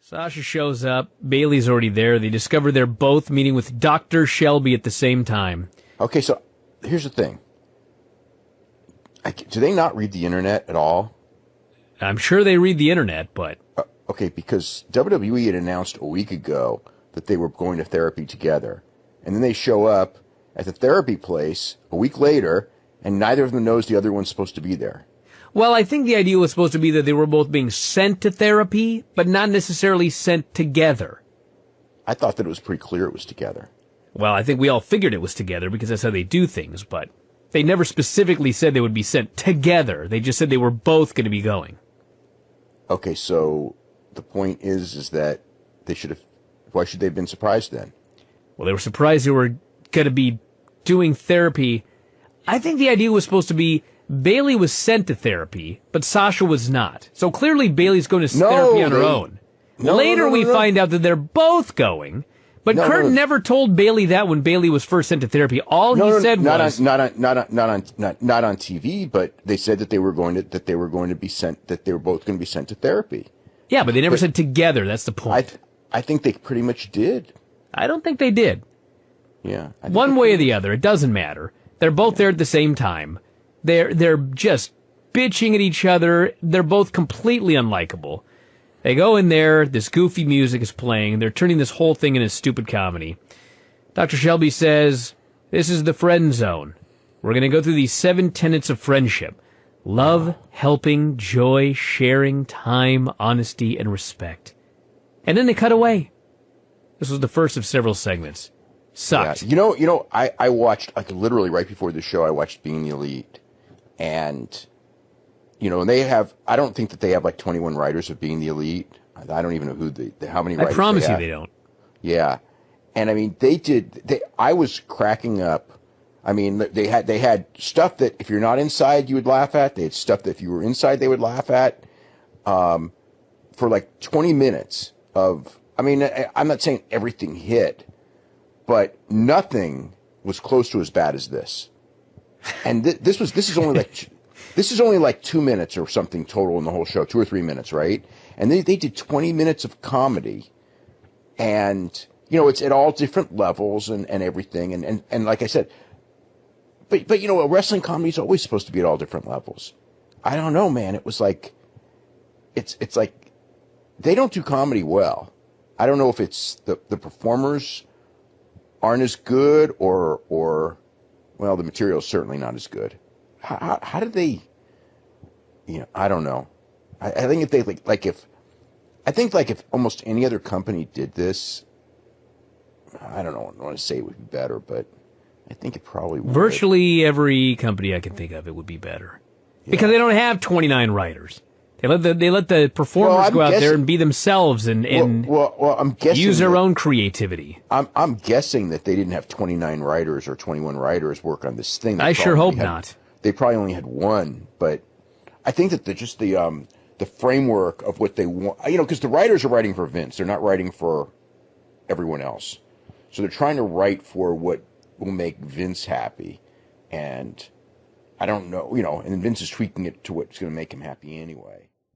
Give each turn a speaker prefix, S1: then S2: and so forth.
S1: Sasha shows up. Bayley's already there. They discover they're both meeting with Dr. Shelby at the same time.
S2: Okay, so here's the thing. Do they not read the internet at all?
S1: I'm sure they read the internet, but...
S2: Okay, because WWE had announced a week ago that they were going to therapy together. And then they show up at the therapy place a week later, and neither of them knows the other one's supposed to be there.
S1: Well, I think the idea was supposed to be that they were both being sent to therapy, but not necessarily sent together.
S2: I thought that it was pretty clear it was together.
S1: Well, I think we all figured it was together because that's how they do things, but they never specifically said they would be sent together. They just said they were both going to be going.
S2: Okay, so the point is that they should have... Why should they have been surprised then?
S1: Well, they were surprised they were going to be doing therapy. I think the idea was supposed to be Bayley was sent to therapy, but Sasha was not. So clearly Bayley's going to therapy on her own. Later we find out that they're both going, but Kurt never told Bayley that when Bayley was first sent to therapy. All he said was
S2: not on TV, but they said that they were going to be sent, that they were both going to be sent to therapy.
S1: Yeah, but they never said together. That's the point.
S2: I think they pretty much did.
S1: I don't think they did.
S2: Yeah.
S1: One way or the other, it doesn't matter. They're both there at the same time. They're just bitching at each other. They're both completely unlikable. They go in there, this goofy music is playing, they're turning this whole thing into stupid comedy. Dr. Shelby says, this is the friend zone. We're going to go through these 7 tenets of friendship. Love, helping, joy, sharing, time, honesty, and respect. And then they cut away. This was the first of several segments. Sucked.
S2: Yeah. I watched, like, literally right before the show, I watched Being the Elite. And, and they have, I don't think that they have like 21 writers of Being the Elite. I don't even know how many writers
S1: I promise
S2: they
S1: you
S2: have.
S1: they don't.
S2: Yeah. And I mean, I was cracking up. I mean, they had stuff that if you're not inside, you would laugh at. They had stuff that if you were inside, they would laugh at. For like 20 minutes of, I mean, I'm not saying everything hit, but nothing was close to as bad as this. And this is only like 2 minutes or something total in the whole show, 2 or 3 minutes, right? And they did 20 minutes of comedy, and it's at all different levels and everything, and like I said, but a wrestling comedy is always supposed to be at all different levels. I don't know, man. It was like it's like they don't do comedy well. I don't know if it's the performers aren't as good or well, the material is certainly not as good. How did they? I don't know. I think if they if almost any other company did this, I don't know. I want to say it would be better, but I think it probably would.
S1: Virtually every company I can think of, it would be better because they don't have 29 writers. They let the performers go out there and be themselves and
S2: I'm guessing
S1: use their own creativity.
S2: I'm guessing that they didn't have 29 writers or 21 writers work on this thing.
S1: I sure hope not.
S2: They probably only had one, but I think that the framework of what they want, because the writers are writing for Vince, they're not writing for everyone else, so they're trying to write for what will make Vince happy, and I don't know, and Vince is tweaking it to what's going to make him happy anyway.